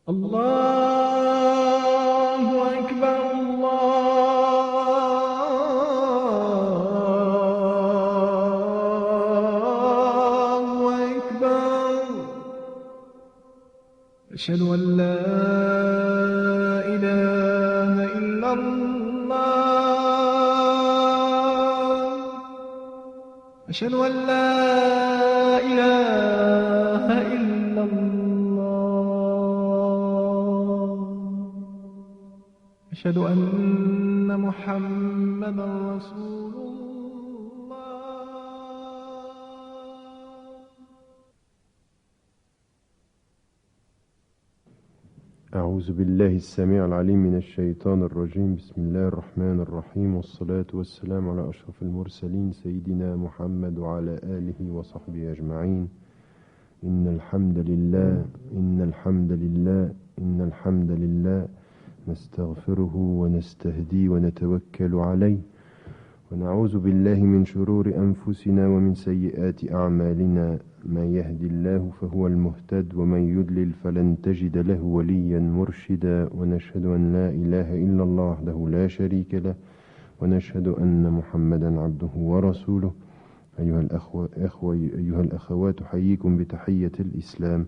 الله أكبر الله أكبر أشهد أن لا إله إلا الله أشهد أن لا إله إلا الله أشهد أن محمدا رسول الله أعوذ بالله السميع العليم من الشيطان الرجيم. بسم الله الرحمن الرحيم، والصلاة والسلام على أشرف المرسلين سيدنا محمد وعلى آله وصحبه أجمعين. إن الحمد لله نستغفره ونستهديه ونتوكل عليه، ونعوذ بالله من شرور أنفسنا ومن سيئات أعمالنا. من يهد الله فهو المهتد، ومن يضلل فلن تجد له وليا مرشدا. ونشهد أن لا إله إلا الله وحده لا شريك له، ونشهد أن محمدا عبده ورسوله. أيها الأخوات، أحييكم بتحية الإسلام،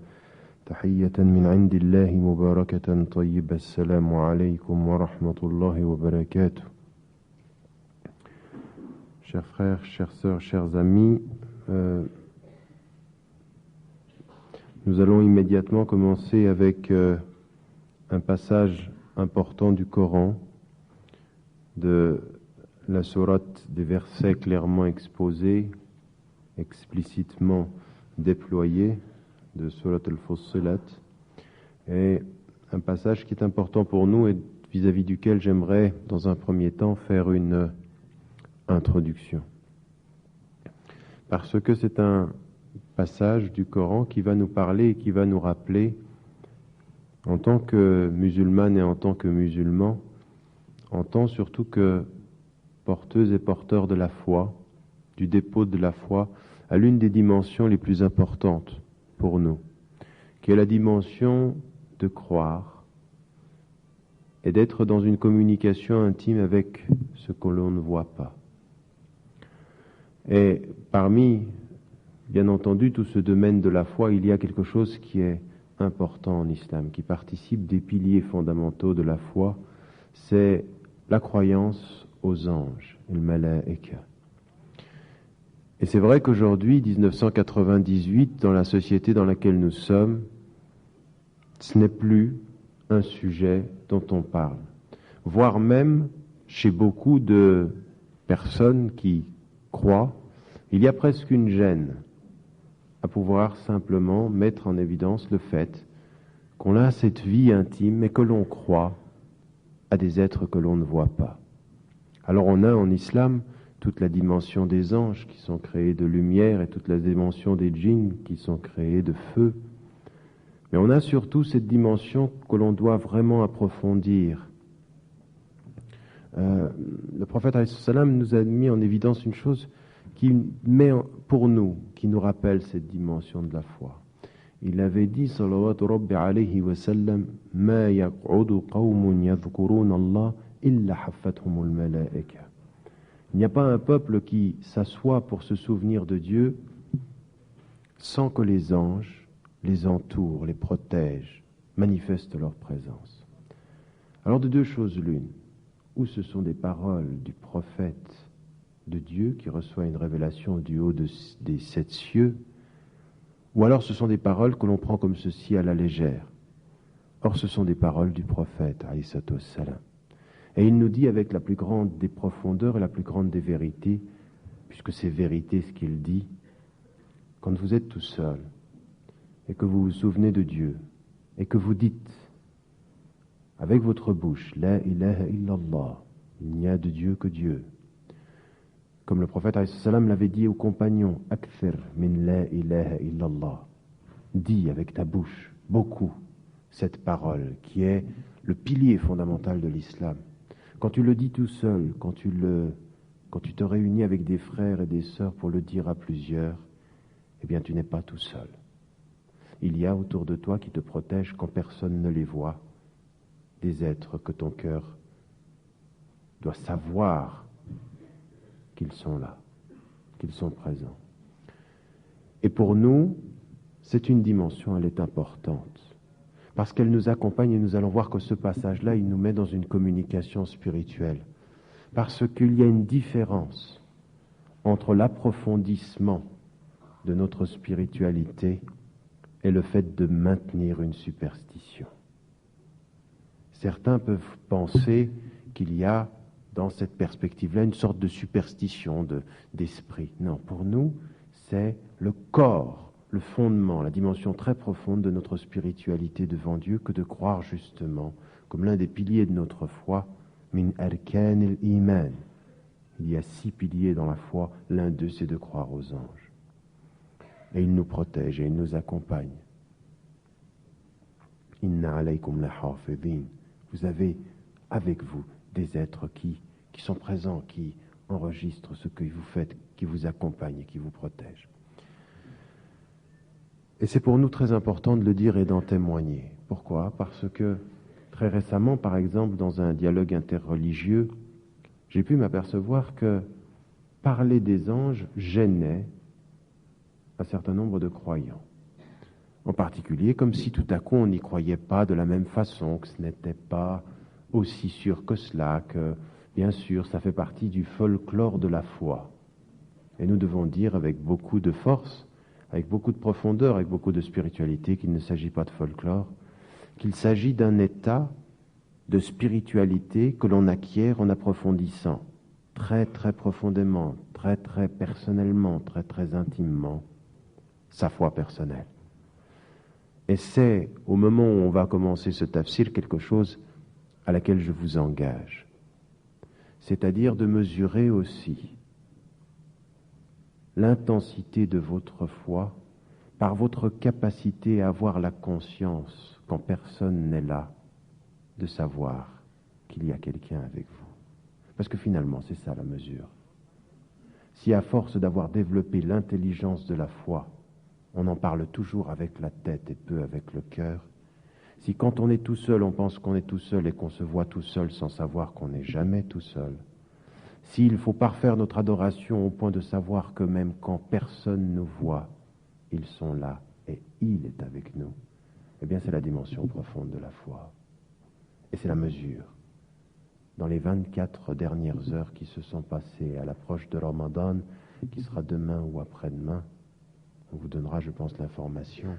تحية من عند الله مباركة طيبة. السلام عليكم ورحمة الله وبركاته. Chers frères, chères sœurs, chers amis, nous allons immédiatement commencer avec un passage important du Coran, de la sourate, des versets clairement exposés, explicitement déployés, de sourate al-Fussilat, et un passage qui est important pour nous et vis-à-vis duquel j'aimerais dans un premier temps faire une introduction. Parce que c'est un passage du Coran qui va nous parler et qui va nous rappeler, en tant que musulmane et en tant que musulman, en tant surtout que porteuses et porteurs de la foi, du dépôt de la foi, à l'une des dimensions les plus importantes pour nous, qui est la dimension de croire et d'être dans une communication intime avec ce que l'on ne voit pas. Et parmi, bien entendu, tout ce domaine de la foi, il y a quelque chose qui est important en islam, qui participe des piliers fondamentaux de la foi, c'est la croyance aux anges, le malaïka. Et c'est vrai qu'aujourd'hui, 1998, dans la société dans laquelle nous sommes, ce n'est plus un sujet dont on parle. Voire même, chez beaucoup de personnes qui croient, il y a presque une gêne à pouvoir simplement mettre en évidence le fait qu'on a cette vie intime et que l'on croit à des êtres que l'on ne voit pas. Alors on a en islam toute la dimension des anges qui sont créés de lumière et toute la dimension des djinns qui sont créés de feu. Mais on a surtout cette dimension que l'on doit vraiment approfondir. Le prophète alayhi salam nous a mis en évidence une chose qui met pour nous, qui nous rappelle cette dimension de la foi. Il avait dit, salawatu rabbi alayhi wa sallam, ma yaq'udu qawmun yadhkuruna Allah illa haffathumul malaika. Il n'y a pas un peuple qui s'assoit pour se souvenir de Dieu sans que les anges les entourent, les protègent, manifestent leur présence. Alors de deux choses l'une, ou ce sont des paroles du prophète de Dieu qui reçoit une révélation du haut des 7 cieux, ou alors ce sont des paroles que l'on prend comme ceci à la légère. Or ce sont des paroles du prophète, alayhi salatu wassalam. Et il nous dit avec la plus grande des profondeurs et la plus grande des vérités, puisque c'est vérité ce qu'il dit, quand vous êtes tout seul et que vous vous souvenez de Dieu et que vous dites avec votre bouche, La ilaha illallah, il n'y a de Dieu que Dieu. Comme le prophète alayhi salam l'avait dit aux compagnons, Akthir min la ilaha illallah, dis avec ta bouche beaucoup cette parole qui est le pilier fondamental de l'islam. Quand tu le dis tout seul, quand tu te réunis avec des frères et des sœurs pour le dire à plusieurs, eh bien tu n'es pas tout seul. Il y a autour de toi qui te protègent quand personne ne les voit, des êtres que ton cœur doit savoir qu'ils sont là, qu'ils sont présents. Et pour nous, c'est une dimension, elle est importante, parce qu'elle nous accompagne et nous allons voir que ce passage-là, il nous met dans une communication spirituelle, parce qu'il y a une différence entre l'approfondissement de notre spiritualité et le fait de maintenir une superstition. Certains peuvent penser qu'il y a dans cette perspective-là une sorte de superstition d'esprit. Non, pour nous, c'est le corps, le fondement, la dimension très profonde de notre spiritualité devant Dieu que de croire justement, comme l'un des piliers de notre foi, min arkan al-iman. Il y a 6 piliers dans la foi, l'un d'eux c'est de croire aux anges. Et il nous protège et il nous accompagne. Inna alaykum la hafidhin. Vous avez avec vous des êtres qui sont présents, qui enregistrent ce que vous faites, qui vous accompagnent et qui vous protègent. Et c'est pour nous très important de le dire et d'en témoigner. Pourquoi ? Parce que très récemment, par exemple, dans un dialogue interreligieux, j'ai pu m'apercevoir que parler des anges gênait un certain nombre de croyants. En particulier, comme si tout à coup on n'y croyait pas de la même façon, que ce n'était pas aussi sûr que cela, que bien sûr ça fait partie du folklore de la foi. Et nous devons dire avec beaucoup de force, avec beaucoup de profondeur, avec beaucoup de spiritualité, qu'il ne s'agit pas de folklore, qu'il s'agit d'un état de spiritualité que l'on acquiert en approfondissant très très profondément, très très personnellement, très très intimement sa foi personnelle. Et c'est au moment où on va commencer ce tafsir quelque chose à laquelle je vous engage, c'est-à-dire de mesurer aussi l'intensité de votre foi par votre capacité à avoir la conscience, quand personne n'est là, de savoir qu'il y a quelqu'un avec vous. Parce que finalement, c'est ça la mesure. Si à force d'avoir développé l'intelligence de la foi, on en parle toujours avec la tête et peu avec le cœur, si quand on est tout seul, on pense qu'on est tout seul et qu'on se voit tout seul sans savoir qu'on n'est jamais tout seul, s'il faut parfaire notre adoration au point de savoir que même quand personne nous voit, ils sont là et il est avec nous, eh bien c'est la dimension profonde de la foi. Et c'est la mesure. Dans les 24 dernières heures qui se sont passées à l'approche de Ramadan, qui sera demain ou après-demain, on vous donnera, je pense, l'information,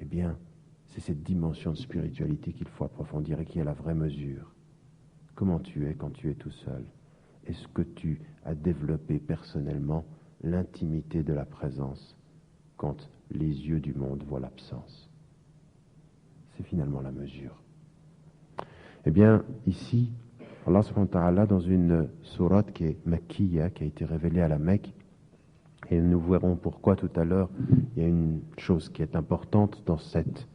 eh bien, c'est cette dimension de spiritualité qu'il faut approfondir et qui est la vraie mesure. Comment tu es quand tu es tout seul ? Est-ce que tu as développé personnellement l'intimité de la présence quand les yeux du monde voient l'absence ? C'est finalement la mesure. Eh bien, ici, Allah subhanahu wa ta'ala, dans une sourate qui est Makkiya, qui a été révélée à la Mecque, et nous verrons pourquoi tout à l'heure, il y a une chose qui est importante dans cette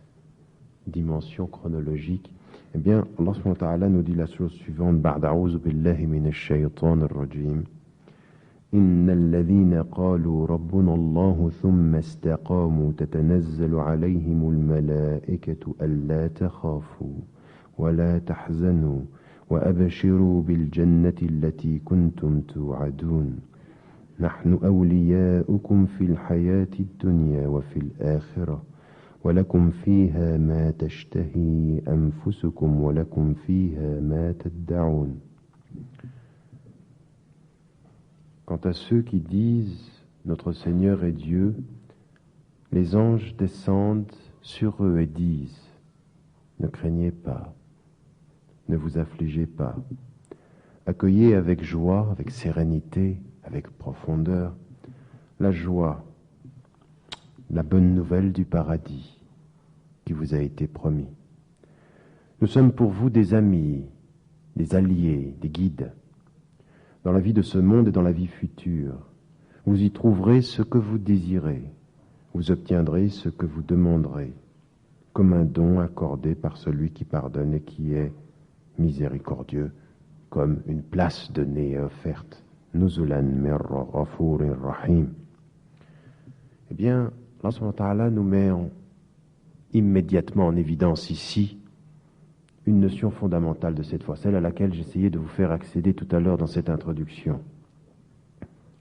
dimension chronologique. Eh bien, Allah subhanahu wa ta'ala nous dit la chose suivante, Ba'd a'oudhu billahi minash shaytan ar-rajim. إن الذين قالوا ربنا الله ثم استقاموا تتنزل عليهم الملائكة ألا تخافوا ولا تحزنوا وأبشروا بالجنة التي كنتم توعدون نحن أولياؤكم في الحياة الدنيا وفي الآخرة ولكم فيها ما تشتهي أنفسكم ولكم فيها ما تدعون. Quant à ceux qui disent « Notre Seigneur est Dieu », les anges descendent sur eux et disent « Ne craignez pas, ne vous affligez pas, accueillez avec joie, avec sérénité, avec profondeur, la joie, la bonne nouvelle du paradis qui vous a été promis. Nous sommes pour vous des amis, des alliés, des guides. Dans la vie de ce monde et dans la vie future, vous y trouverez ce que vous désirez, vous obtiendrez ce que vous demanderez, comme un don accordé par celui qui pardonne et qui est miséricordieux, comme une place donnée et offerte. Nuzulan min ghafurir rahim. Eh bien, Allah subhanahu wa ta'ala nous met en immédiatement en évidence ici une notion fondamentale de cette foi, celle à laquelle j'essayais de vous faire accéder tout à l'heure dans cette introduction.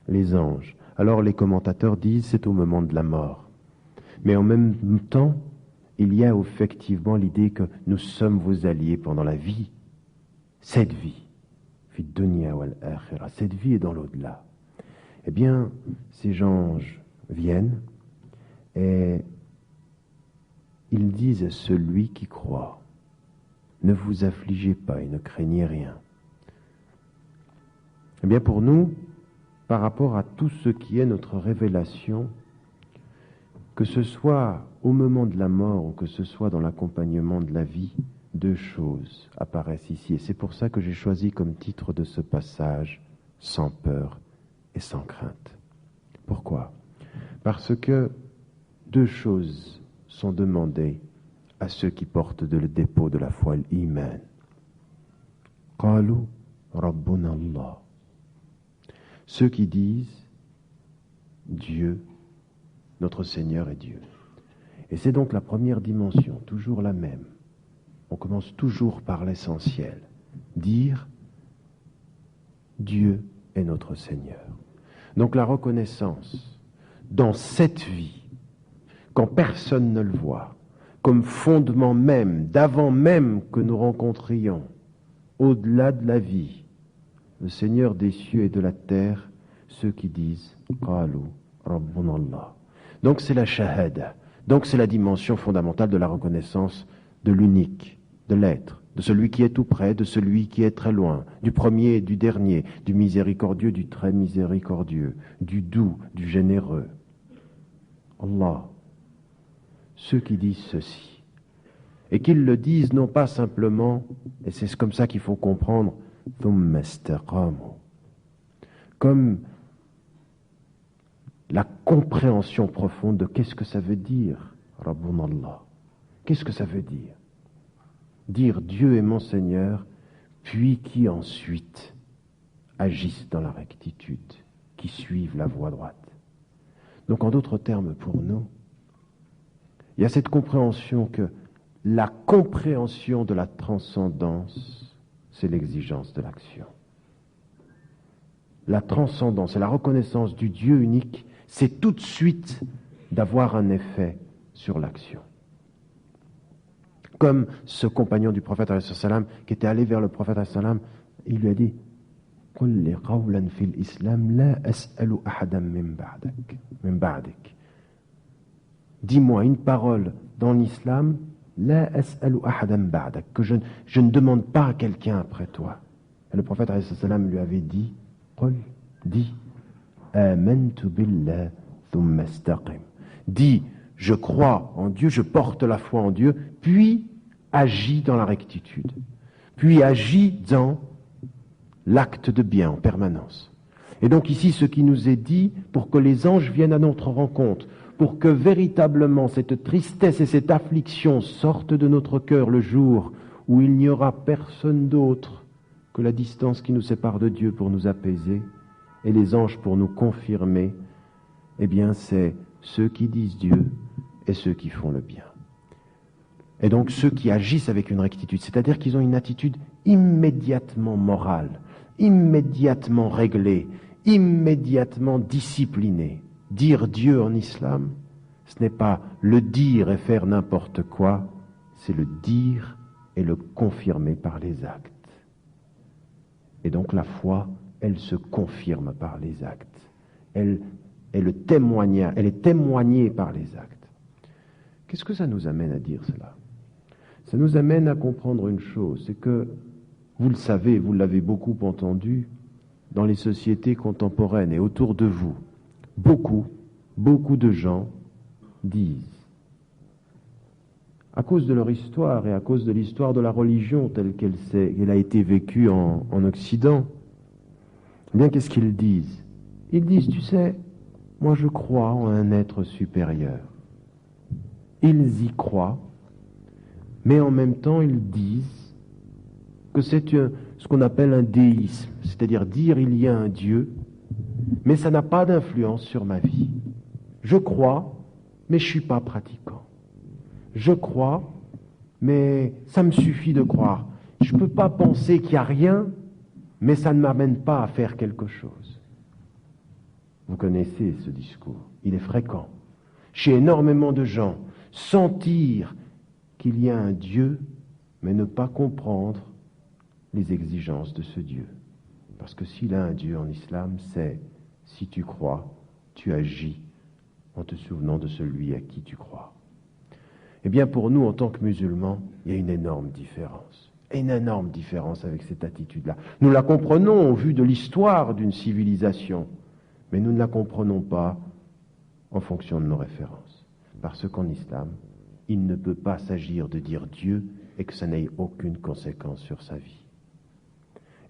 Les anges. Alors les commentateurs disent c'est au moment de la mort. Mais en même temps, il y a effectivement l'idée que nous sommes vos alliés pendant la vie, cette vie, fi dunya wal akhirah, cette vie est dans l'au-delà. Eh bien, ces anges viennent et ils disent à celui qui croit, ne vous affligez pas et ne craignez rien. Eh bien, pour nous, par rapport à tout ce qui est notre révélation, que ce soit au moment de la mort ou que ce soit dans l'accompagnement de la vie, deux choses apparaissent ici. Et c'est pour ça que j'ai choisi comme titre de ce passage « Sans peur et sans crainte ». Pourquoi ? Parce que deux choses sont demandées à ceux qui portent le dépôt de la foi, l'iman. « Qalu Rabbuna Allah » Ceux qui disent Dieu, notre Seigneur est Dieu. Et c'est donc la première dimension, toujours la même. On commence toujours par l'essentiel. Dire Dieu est notre Seigneur. Donc la reconnaissance dans cette vie, quand personne ne le voit, comme fondement même, d'avant même que nous rencontrions, au-delà de la vie, le Seigneur des cieux et de la terre, ceux qui disent Qalu Rabbuna Allah. Donc c'est la shahada, donc c'est la dimension fondamentale de la reconnaissance de l'unique, de l'être, de celui qui est tout près, de celui qui est très loin, du premier et du dernier, du miséricordieux, du très miséricordieux, du doux, du généreux. Allah, ceux qui disent ceci, et qu'ils le disent non pas simplement, et c'est comme ça qu'il faut comprendre, thumma istaqamu, comme la compréhension profonde de qu'est-ce que ça veut dire, Rabbuna Allah. Qu'est-ce que ça veut dire ? Dire Dieu est mon Seigneur, puis qui ensuite agissent dans la rectitude, qui suivent la voie droite. Donc en d'autres termes pour nous, il y a cette compréhension que la compréhension de la transcendance, c'est l'exigence de l'action. La transcendance et la reconnaissance du Dieu unique, c'est tout de suite d'avoir un effet sur l'action. Comme ce compagnon du prophète ﷺ qui était allé vers le prophète ﷺ, il lui a dit قل لي قولا في الإسلام لا أسأل أحدا من بعدك. Dis-moi une parole dans l'islam, لا أسأل أحدا بعدك, que je ne demande pas à quelqu'un après toi. Et le prophète ﷺ lui avait dit, قل, dis, آمنت بالله ثم استقم. Dis, je crois en Dieu, je porte la foi en Dieu, puis agis dans la rectitude, puis agis dans l'acte de bien en permanence. Et donc ici, ce qui nous est dit, pour que les anges viennent à notre rencontre, pour que véritablement cette tristesse et cette affliction sortent de notre cœur le jour où il n'y aura personne d'autre que la distance qui nous sépare de Dieu pour nous apaiser, et les anges pour nous confirmer, eh bien c'est ceux qui disent Dieu et ceux qui font le bien. Et donc ceux qui agissent avec une rectitude, c'est-à-dire qu'ils ont une attitude immédiatement morale, immédiatement réglée, immédiatement disciplinée. Dire Dieu en islam, ce n'est pas le dire et faire n'importe quoi, c'est le dire et le confirmer par les actes. Et donc la foi, elle se confirme par les actes. Elle est témoignée par les actes. Qu'est-ce que ça nous amène à dire cela ? Ça nous amène à comprendre une chose, c'est que, vous le savez, vous l'avez beaucoup entendu, dans les sociétés contemporaines et autour de vous, beaucoup de gens disent, à cause de leur histoire et à cause de l'histoire de la religion telle qu'elle a été vécue en Occident, eh bien qu'est-ce qu'ils disent ? Ils disent, tu sais, moi je crois en un être supérieur. Ils y croient, mais en même temps ils disent que c'est ce qu'on appelle un déisme, c'est-à-dire dire il y a un Dieu, mais ça n'a pas d'influence sur ma vie. Je crois, mais je ne suis pas pratiquant. je crois, mais ça me suffit de croire. Je ne peux pas penser qu'il n'y a rien, mais ça ne m'amène pas à faire quelque chose. Vous connaissez ce discours, il est fréquent. Chez énormément de gens, sentir qu'il y a un Dieu, mais ne pas comprendre les exigences de ce Dieu. Parce que s'il a un Dieu en islam, c'est si tu crois, tu agis en te souvenant de celui à qui tu crois. Eh bien, pour nous, en tant que musulmans, il y a une énorme différence. Une énorme différence avec cette attitude-là. Nous la comprenons au vu de l'histoire d'une civilisation, mais nous ne la comprenons pas en fonction de nos références. Parce qu'en islam, il ne peut pas s'agir de dire Dieu et que ça n'ait aucune conséquence sur sa vie.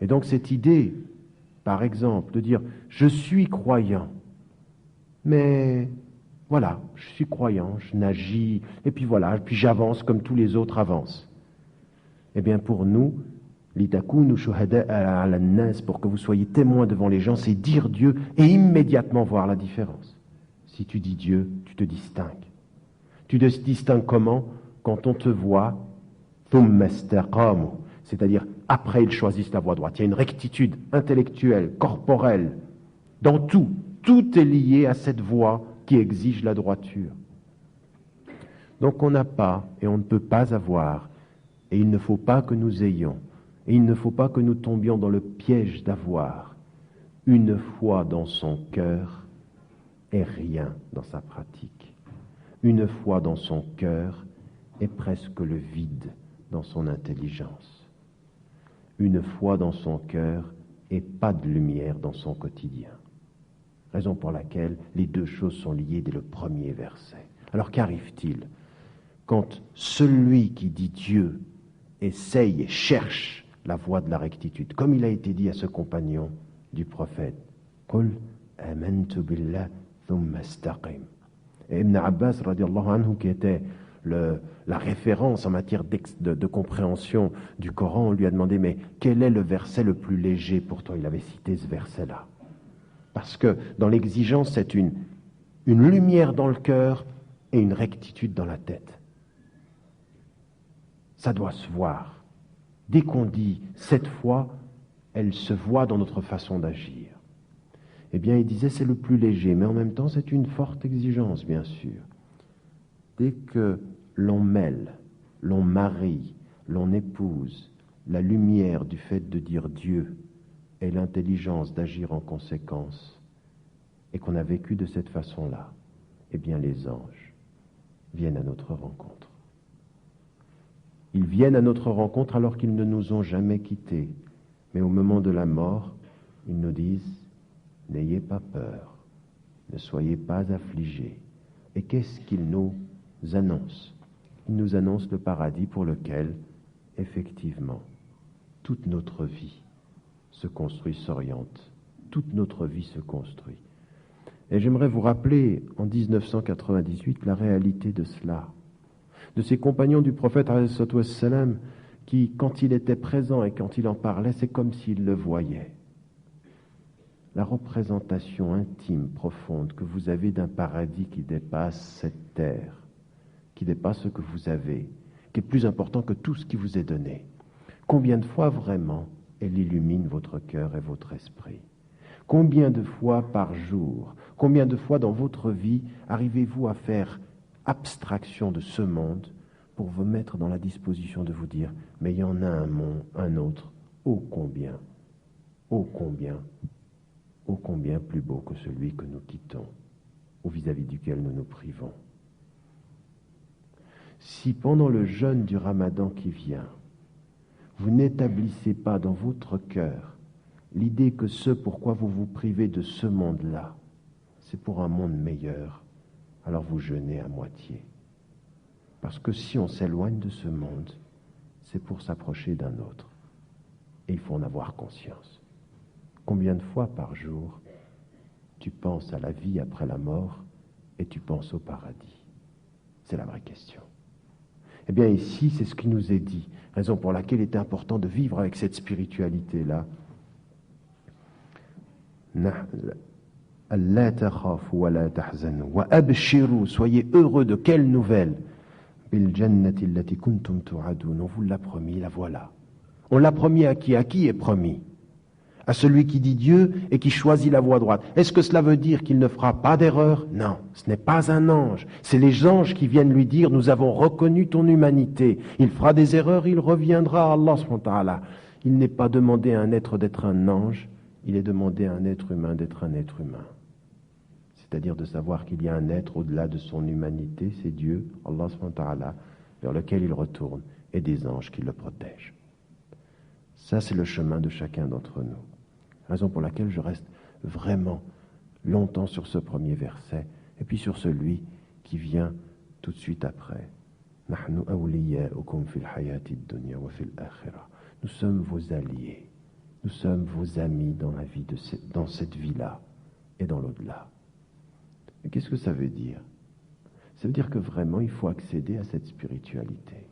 Et donc cette idée, par exemple, de dire « je suis croyant », mais voilà, je suis croyant, je n'agis, et puis voilà, puis j'avance comme tous les autres avancent. Eh bien pour nous, لِتَكُونُوا شُهَدَاءَ عَلَى النَّاسِ, pour que vous soyez témoins devant les gens, c'est dire Dieu et immédiatement voir la différence. Si tu dis Dieu, tu te distingues. Tu te distingues comment? Quand on te voit, ثُمَّ اسْتَقَامُوا, c'est-à-dire après ils choisissent la voie droite. Il y a une rectitude intellectuelle, corporelle, dans tout. Tout est lié à cette voie qui exige la droiture. Donc on n'a pas et on ne peut pas avoir, et il ne faut pas que nous ayons, et il ne faut pas que nous tombions dans le piège d'avoir une foi dans son cœur et rien dans sa pratique. Une foi dans son cœur est presque le vide dans son intelligence. Une foi dans son cœur et pas de lumière dans son quotidien. Raison pour laquelle les deux choses sont liées dès le premier verset. Alors qu'arrive-t-il quand celui qui dit Dieu essaye et cherche la voie de la rectitude, comme il a été dit à ce compagnon du prophète, Qul amantu billah thumma istaqim. Et Ibn Abbas radiallahu anhu, qui était la référence en matière de compréhension du Coran, on lui a demandé mais quel est le verset le plus léger pour toi? Il avait cité ce verset-là. Parce que dans l'exigence, c'est une lumière dans le cœur et une rectitude dans la tête. Ça doit se voir. Dès qu'on dit cette foi, elle se voit dans notre façon d'agir. Eh bien, il disait c'est le plus léger, mais en même temps c'est une forte exigence, bien sûr. Dès que l'on mêle, l'on marie, l'on épouse la lumière du fait de dire Dieu et l'intelligence d'agir en conséquence, et qu'on a vécu de cette façon-là, eh bien les anges viennent à notre rencontre. Ils viennent à notre rencontre alors qu'ils ne nous ont jamais quittés, mais au moment de la mort, ils nous disent « N'ayez pas peur, ne soyez pas affligés ». Et qu'est-ce qu'ils nous annoncent? Ils nous annoncent le paradis pour lequel, effectivement, toute notre vie se construit, s'oriente. Toute notre vie se construit. Et j'aimerais vous rappeler, en 1998, la réalité de cela. De ces compagnons du prophète, ﷺ, qui, quand il était présent et quand il en parlait, c'est comme s'il le voyait. La représentation intime, profonde, que vous avez d'un paradis qui dépasse cette terre, qui dépasse ce que vous avez, qui est plus important que tout ce qui vous est donné. Combien de fois vraiment elle illumine votre cœur et votre esprit? Combien de fois par jour, combien de fois dans votre vie arrivez-vous à faire abstraction de ce monde pour vous mettre dans la disposition de vous dire « mais il y en a un autre, ô combien plus beau que celui que nous quittons ou vis-à-vis duquel nous nous privons ». Si pendant le jeûne du Ramadan qui vient, vous n'établissez pas dans votre cœur l'idée que ce pourquoi vous vous privez de ce monde-là, c'est pour un monde meilleur, alors vous jeûnez à moitié. Parce que si on s'éloigne de ce monde, c'est pour s'approcher d'un autre. Et il faut en avoir conscience. Combien de fois par jour tu penses à la vie après la mort et tu penses au paradis? C'est la vraie question. Eh bien ici, c'est ce qui nous est dit, raison pour laquelle il est important de vivre avec cette spiritualité-là. Soyez heureux de quelle nouvelle? Bil jannati allati kuntum tu'adun. On vous l'a promis, la voilà. On l'a promis à qui? À qui est promis? À celui qui dit Dieu et qui choisit la voie droite. Est-ce que cela veut dire qu'il ne fera pas d'erreur? Non, ce n'est pas un ange. C'est les anges qui viennent lui dire, nous avons reconnu ton humanité. Il fera des erreurs, il reviendra à Allah subhanahu wa ta'ala. Il n'est pas demandé à un être d'être un ange, il est demandé à un être humain d'être un être humain. C'est-à-dire de savoir qu'il y a un être au-delà de son humanité, c'est Dieu, Allah subhanahu wa ta'ala, vers lequel il retourne, et des anges qui le protègent. Ça, c'est le chemin de chacun d'entre nous. Raison pour laquelle je reste vraiment longtemps sur ce premier verset, et puis sur celui qui vient tout de suite après. Nahnu awliya'ukum fil hayati dunya wa fil akhirah. Nous sommes vos alliés, nous sommes vos amis dans la vie dans cette vie-là et dans l'au-delà. Mais qu'est-ce que ça veut dire? Ça veut dire que vraiment il faut accéder à cette spiritualité.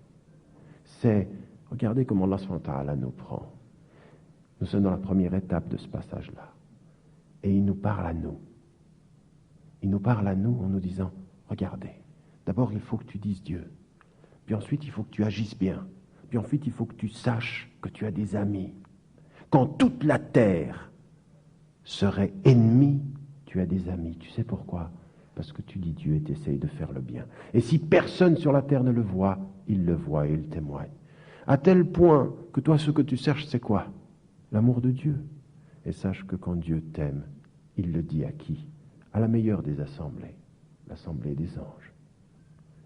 C'est, regardez comment Allah subhanahu wa ta'ala nous prend. Nous sommes dans la première étape de ce passage-là. Et il nous parle à nous. Il nous parle à nous en nous disant, regardez, d'abord il faut que tu dises Dieu. Puis ensuite il faut que tu agisses bien. Puis ensuite il faut que tu saches que tu as des amis. Quand toute la terre serait ennemie, tu as des amis. Tu sais pourquoi? Parce que tu dis Dieu et tu essayes de faire le bien. Et si personne sur la terre ne le voit, il le voit et il témoigne. À tel point que toi ce que tu cherches c'est quoi? L'amour de Dieu. Et sache que quand Dieu t'aime, il le dit à qui? À la meilleure des assemblées, l'assemblée des anges.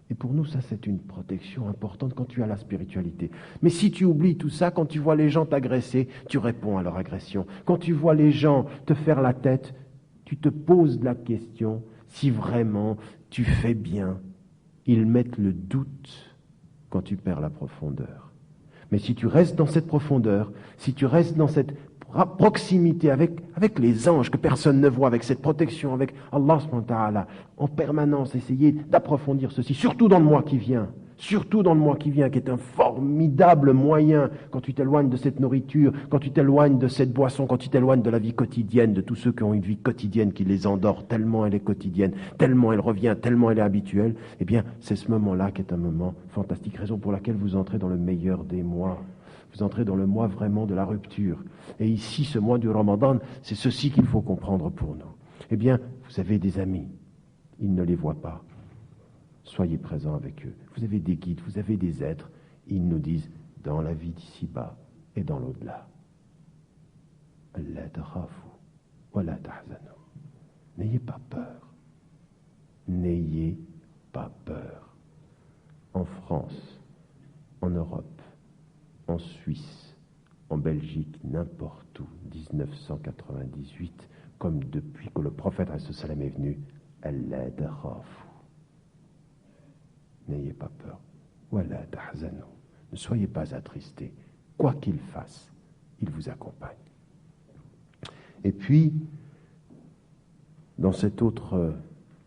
Et pour nous, ça c'est une protection importante quand tu as la spiritualité. Mais si tu oublies tout ça, quand tu vois les gens t'agresser, tu réponds à leur agression. Quand tu vois les gens te faire la tête, tu te poses la question si vraiment tu fais bien. Ils mettent le doute quand tu perds la profondeur. Mais si tu restes dans cette profondeur, si tu restes dans cette proximité avec les anges que personne ne voit, avec cette protection, avec Allah subhanahu wa ta'ala, en permanence, essayer d'approfondir ceci, surtout dans le mois qui vient, qui est un formidable moyen quand tu t'éloignes de cette nourriture, quand tu t'éloignes de cette boisson, quand tu t'éloignes de la vie quotidienne, de tous ceux qui ont une vie quotidienne qui les endort, tellement elle est quotidienne, tellement elle revient, tellement elle est habituelle, eh bien, c'est ce moment-là qui est un moment fantastique, raison pour laquelle vous entrez dans le meilleur des mois. Vous entrez dans le mois vraiment de la rupture. Et ici, ce mois du Ramadan, c'est ceci qu'il faut comprendre pour nous. Eh bien, vous avez des amis. Ils ne les voient pas. Soyez présents avec eux. Vous avez des guides, vous avez des êtres. Ils nous disent, dans la vie d'ici-bas et dans l'au-delà. N'ayez pas peur. N'ayez pas peur. En France, en Europe, en Suisse, en Belgique, n'importe où, 1998, comme depuis que le prophète est venu, n'ayez pas peur. Ne soyez pas attristés. Quoi qu'il fasse, il vous accompagne. Et puis, dans cet autre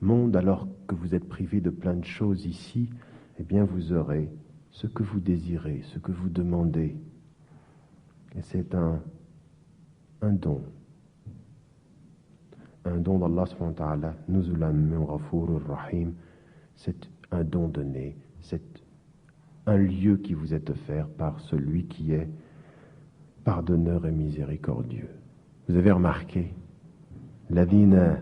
monde, alors que vous êtes privés de plein de choses ici, eh bien vous aurez ce que vous désirez, ce que vous demandez. Et c'est un don. Un don d'Allah subhanahu wa ta'ala, nuzulan min ghafurur rahim. C'est un don donné, c'est un lieu qui vous est offert par celui qui est pardonneur et miséricordieux. Vous avez remarqué, ladina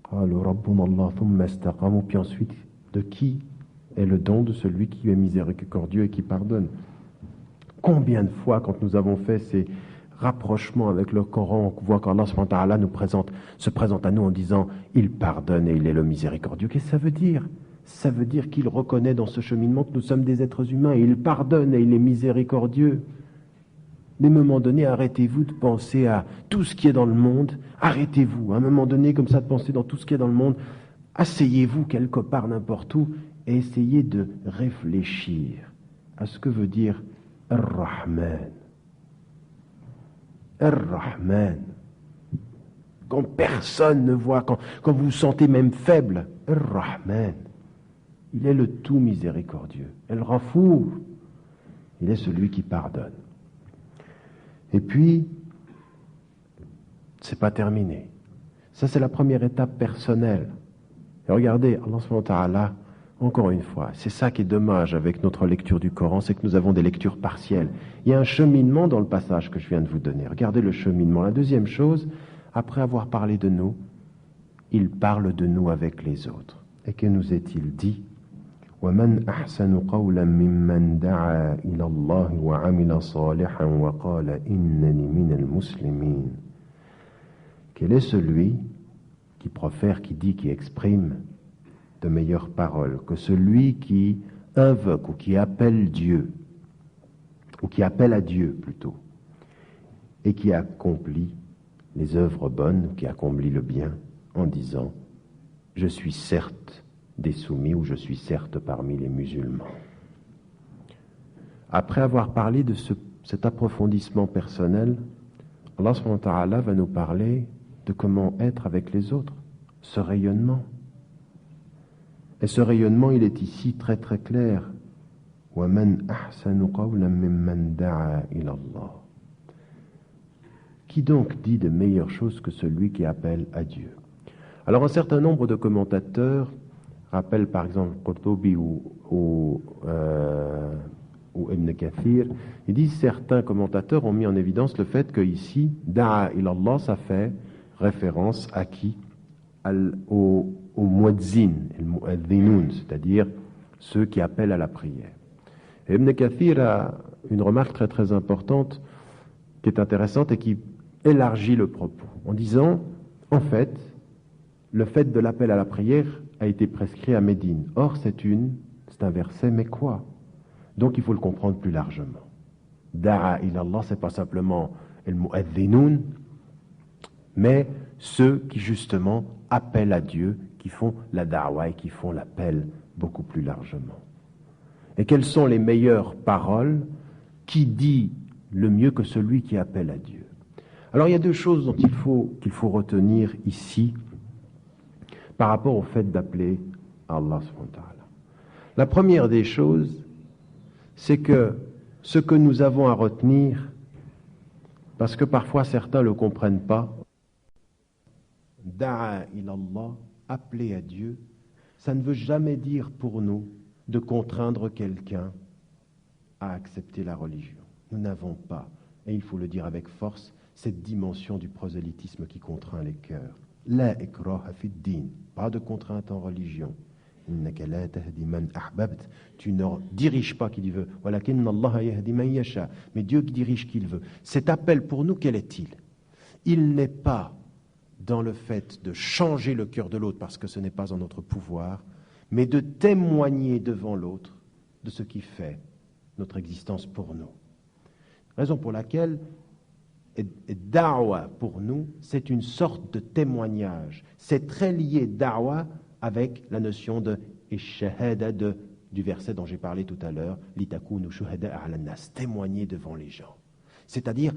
qalu rabbuna Allah thumma istaqamu, puis ensuite, de qui est le don de celui qui est miséricordieux et qui pardonne. Combien de fois, quand nous avons fait ces rapprochements avec le Coran, on voit qu'Allah subhanahu wa ta'ala se présente à nous en disant « Il pardonne et il est le miséricordieux ». Qu'est-ce que ça veut dire? Ça veut dire qu'il reconnaît dans ce cheminement que nous sommes des êtres humains et il pardonne et il est miséricordieux. Mais à un moment donné, arrêtez-vous de penser à tout ce qui est dans le monde. Arrêtez-vous, à un moment donné, comme ça, de penser dans tout ce qui est dans le monde. Asseyez-vous quelque part, n'importe où, et essayez de réfléchir à ce que veut dire Ar-Rahman. Ar-Rahman. Quand personne ne voit, quand vous vous sentez même faible, Ar-Rahman. Il est le tout miséricordieux. El-Ghafour. Il est celui qui pardonne. Et puis, c'est pas terminé. Ça, c'est la première étape personnelle. Et regardez, Allah subhanahu wa ta'ala, Encore une fois, c'est ça qui est dommage avec notre lecture du Coran, c'est que nous avons des lectures partielles. Il y a un cheminement dans le passage que je viens de vous donner. Regardez le cheminement. La deuxième chose, après avoir parlé de nous, il parle de nous avec les autres. Et que nous est-il dit? وَمَنْ أَحْسَنُ قَوْلًا مِمَّنْ دَعَا إِلَى اللَّهِ وَعَمِلَ صَالِحًا وَقَالَ إِنَّنِي مِنَ الْمُسْلِمِينَ. Quel est celui qui profère, qui dit, qui exprime de meilleures paroles que celui qui invoque ou qui appelle Dieu, ou qui appelle à Dieu plutôt, et qui accomplit les œuvres bonnes, qui accomplit le bien, en disant « Je suis certes des soumis ou je suis certes parmi les musulmans ». Après avoir parlé de cet approfondissement personnel, Allah subhanahu wa ta'ala va nous parler de comment être avec les autres, ce rayonnement. Et ce rayonnement, il est ici très très clair. وَمَنْ أَحْسَنُ قَوْلًا مِمَّنْ دَعَا إِلَى اللَّهِ. Qui donc dit de meilleures choses que celui qui appelle à Dieu? Alors un certain nombre de commentateurs rappellent par exemple Qurtubi ou Ibn Kathir, ils disent certains commentateurs ont mis en évidence le fait que ici, Da'a ilallah, ça fait référence à qui? Au muezzin, al muezzinoun, c'est-à-dire ceux qui appellent à la prière. Et Ibn Kathir a une remarque très très importante qui est intéressante et qui élargit le propos en disant, en fait, le fait de l'appel à la prière a été prescrit à Médine. Or, c'est un verset, mais quoi? Donc, il faut le comprendre plus largement. Da'a ilallah, c'est pas simplement el mu'adhdhinoun, mais ceux qui, justement, appellent à Dieu, qui font la da'wa et qui font l'appel beaucoup plus largement. Et quelles sont les meilleures paroles? Qui dit le mieux que celui qui appelle à Dieu? Alors, il y a deux choses dont qu'il faut retenir ici par rapport au fait d'appeler à Allah subhanahu wa ta'ala. La première des choses, c'est que ce que nous avons à retenir, parce que parfois certains ne le comprennent pas, Da'a ilallah, appeler à Dieu, ça ne veut jamais dire pour nous de contraindre quelqu'un à accepter la religion. Nous n'avons pas, et il faut le dire avec force, cette dimension du prosélytisme qui contraint les cœurs. La ikraha fi din, pas de contrainte en religion. Innaka la tahdi man ahbabt. Tu ne diriges pas qui veut. Walakinna Allah yahdi man yasha. Mais Dieu qui dirige qui il veut. Cet appel pour nous, quel est-il? Il n'est pas dans le fait de changer le cœur de l'autre parce que ce n'est pas en notre pouvoir, mais de témoigner devant l'autre de ce qui fait notre existence pour nous. Raison pour laquelle da'wa pour nous, c'est une sorte de témoignage. C'est très lié da'wa avec la notion de shahada du verset dont j'ai parlé tout à l'heure, litakunu shuhada ala nas, témoigner devant les gens. C'est-à-dire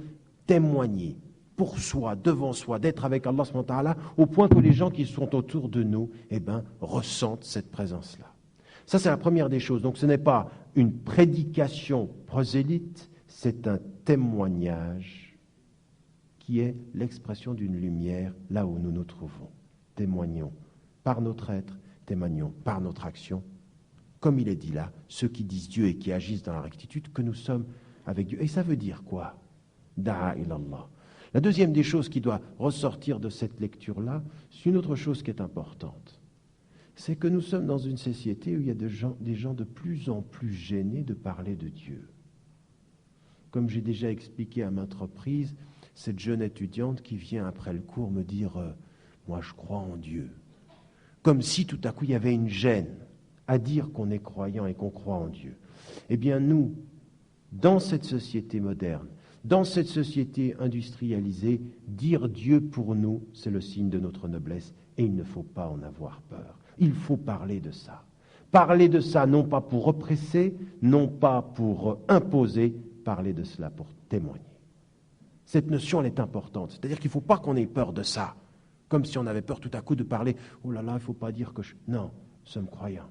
témoigner pour soi, devant soi, d'être avec Allah subhanahu wa ta'ala, au point que les gens qui sont autour de nous, ressentent cette présence-là. Ça, c'est la première des choses. Donc, ce n'est pas une prédication prosélyte, c'est un témoignage qui est l'expression d'une lumière là où nous nous trouvons. Témoignons par notre être, témoignons par notre action. Comme il est dit là, ceux qui disent Dieu et qui agissent dans la rectitude, que nous sommes avec Dieu. Et ça veut dire quoi? Da'a ilallah. La deuxième des choses qui doit ressortir de cette lecture-là, c'est une autre chose qui est importante. C'est que nous sommes dans une société où il y a des gens de plus en plus gênés de parler de Dieu. Comme j'ai déjà expliqué à maintes reprises, cette jeune étudiante qui vient après le cours me dire « Moi, je crois en Dieu ». Comme si tout à coup il y avait une gêne à dire qu'on est croyant et qu'on croit en Dieu. Eh bien nous, dans cette société moderne, dans cette société industrialisée, dire Dieu pour nous, c'est le signe de notre noblesse et il ne faut pas en avoir peur. Il faut parler de ça. Parler de ça non pas pour oppresser, non pas pour imposer, parler de cela pour témoigner. Cette notion, elle est importante. C'est-à-dire qu'il ne faut pas qu'on ait peur de ça. Comme si on avait peur tout à coup de parler « Oh là là, il ne faut pas dire que je... » Non, nous sommes croyants.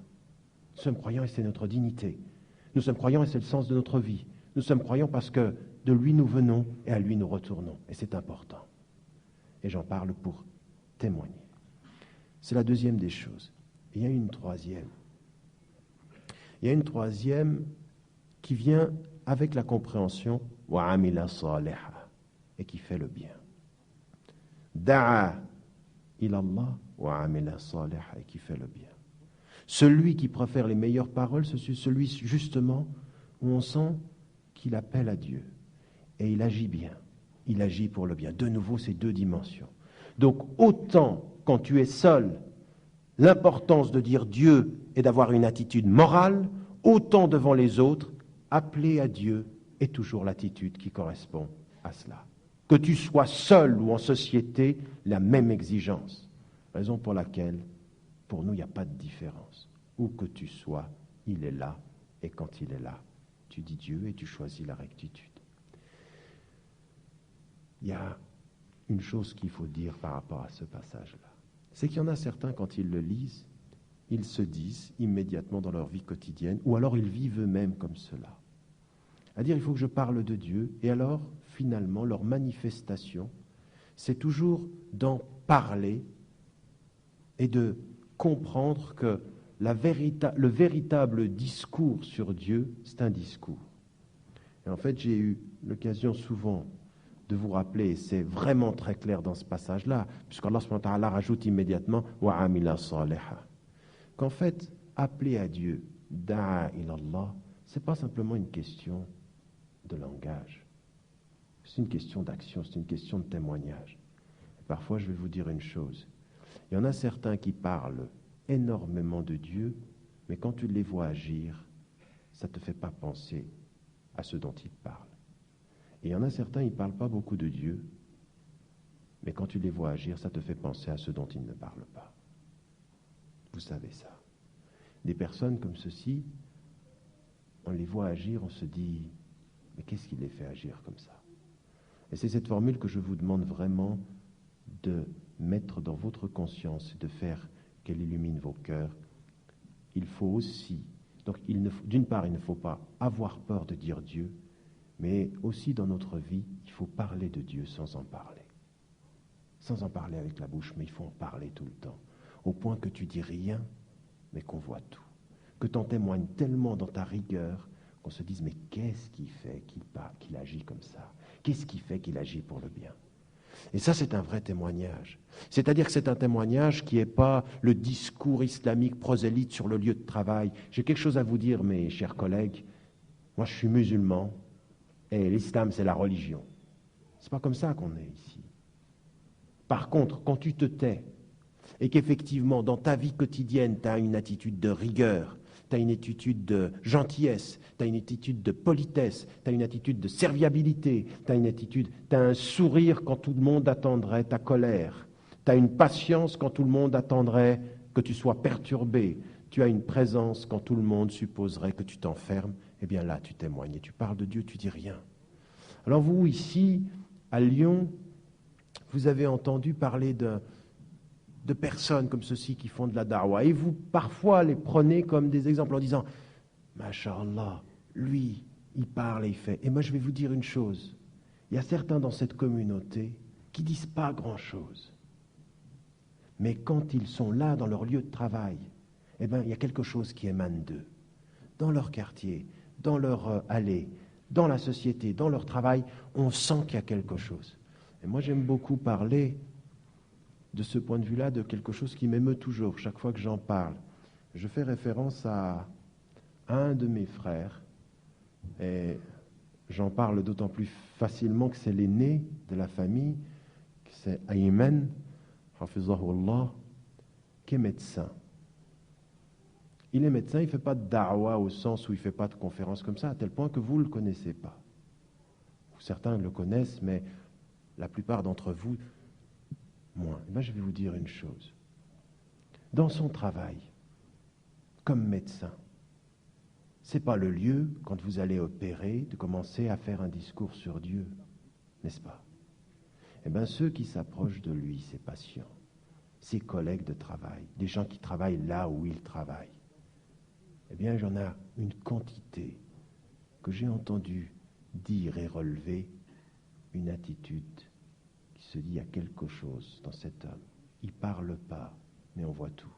Nous sommes croyants et c'est notre dignité. Nous sommes croyants et c'est le sens de notre vie. Nous sommes croyants parce que de lui nous venons et à lui nous retournons. Et c'est important. Et j'en parle pour témoigner. C'est la deuxième des choses. Et il y a une troisième. Il y a une troisième qui vient avec la compréhension wa amila saliha et qui fait le bien. Da'a ilallah wa amila saliha et qui fait le bien. Celui qui préfère les meilleures paroles, c'est celui justement où on sent qu'il appelle à Dieu et il agit bien. Il agit pour le bien. De nouveau, ces deux dimensions. Donc, autant quand tu es seul, l'importance de dire Dieu et d'avoir une attitude morale, autant devant les autres, appeler à Dieu est toujours l'attitude qui correspond à cela. Que tu sois seul ou en société, la même exigence. Raison pour laquelle, pour nous, il n'y a pas de différence. Où que tu sois, il est là, et quand il est là, tu dis Dieu et tu choisis la rectitude. Il y a une chose qu'il faut dire par rapport à ce passage-là. C'est qu'il y en a certains, quand ils le lisent, ils se disent immédiatement dans leur vie quotidienne, ou alors ils vivent eux-mêmes comme cela. C'est-à-dire, il faut que je parle de Dieu, et alors, finalement, leur manifestation, c'est toujours d'en parler et de comprendre que le véritable discours sur Dieu, c'est un discours. Et en fait, j'ai eu l'occasion souvent de vous rappeler, et c'est vraiment très clair dans ce passage-là, puisqu'Allah subhanahu wa ta'ala rajoute immédiatement « wa amila saliha » qu'en fait, appeler à Dieu « da'a ilallah », ce n'est pas simplement une question de langage, c'est une question d'action, c'est une question de témoignage. Et parfois, je vais vous dire une chose, il y en a certains qui parlent énormément de Dieu, mais quand tu les vois agir, ça ne te fait pas penser à ce dont ils parlent. Et il y en a certains, ils ne parlent pas beaucoup de Dieu, mais quand tu les vois agir, ça te fait penser à ceux dont ils ne parlent pas. Vous savez ça. Des personnes comme ceci, on les voit agir, on se dit, mais qu'est-ce qui les fait agir comme ça? Et c'est cette formule que je vous demande vraiment de mettre dans votre conscience et de faire qu'elle illumine vos cœurs. Il faut aussi, donc d'une part, il ne faut pas avoir peur de dire Dieu, mais aussi dans notre vie, il faut parler de Dieu sans en parler. Sans en parler avec la bouche, mais il faut en parler tout le temps. Au point que tu dis rien, mais qu'on voit tout. Que tu en témoignes tellement dans ta rigueur qu'on se dise, mais qu'est-ce qui fait qu'il agit comme ça? Qu'est-ce qui fait qu'il agit pour le bien? Et ça, c'est un vrai témoignage. C'est-à-dire que c'est un témoignage qui n'est pas le discours islamique prosélyte sur le lieu de travail. J'ai quelque chose à vous dire, mes chers collègues. Moi, je suis musulman et l'islam, c'est la religion. C'est pas comme ça qu'on est ici. Par contre, quand tu te tais et qu'effectivement, dans ta vie quotidienne, tu as une attitude de rigueur, tu as une attitude de gentillesse, tu as une attitude de politesse, tu as une attitude de serviabilité, tu as un sourire quand tout le monde attendrait ta colère, tu as une patience quand tout le monde attendrait que tu sois perturbé, tu as une présence quand tout le monde supposerait que tu t'enfermes, eh bien là, tu témoignes et tu parles de Dieu, tu dis rien. Alors vous, ici, à Lyon, vous avez entendu parler de personnes comme ceux-ci qui font de la da'wa. Et vous, parfois, les prenez comme des exemples en disant « Masha'Allah, lui, il parle et il fait. » Et moi, je vais vous dire une chose. Il y a certains dans cette communauté qui ne disent pas grand-chose. Mais quand ils sont là, dans leur lieu de travail, eh bien, il y a quelque chose qui émane d'eux. Dans leur quartier, dans leur allée, dans la société, dans leur travail, on sent qu'il y a quelque chose. Et moi, j'aime beaucoup parler de ce point de vue-là, de quelque chose qui m'émeut toujours, chaque fois que j'en parle. Je fais référence à un de mes frères, et j'en parle d'autant plus facilement que c'est l'aîné de la famille, c'est Ayman, hafizahullah, qui est médecin. Il est médecin, il ne fait pas de da'wa au sens où il ne fait pas de conférences comme ça, à tel point que vous ne le connaissez pas. Certains le connaissent, mais la plupart d'entre vous, moins. Et bien, je vais vous dire une chose. Dans son travail, comme médecin, ce n'est pas le lieu, quand vous allez opérer, de commencer à faire un discours sur Dieu, n'est-ce pas? Eh bien, ceux qui s'approchent de lui, ses patients, ses collègues de travail, des gens qui travaillent là où il travaille, eh bien, j'en ai une quantité que j'ai entendu dire et relever une attitude qui se dit, il y a quelque chose dans cet homme. Il ne parle pas, mais on voit tout.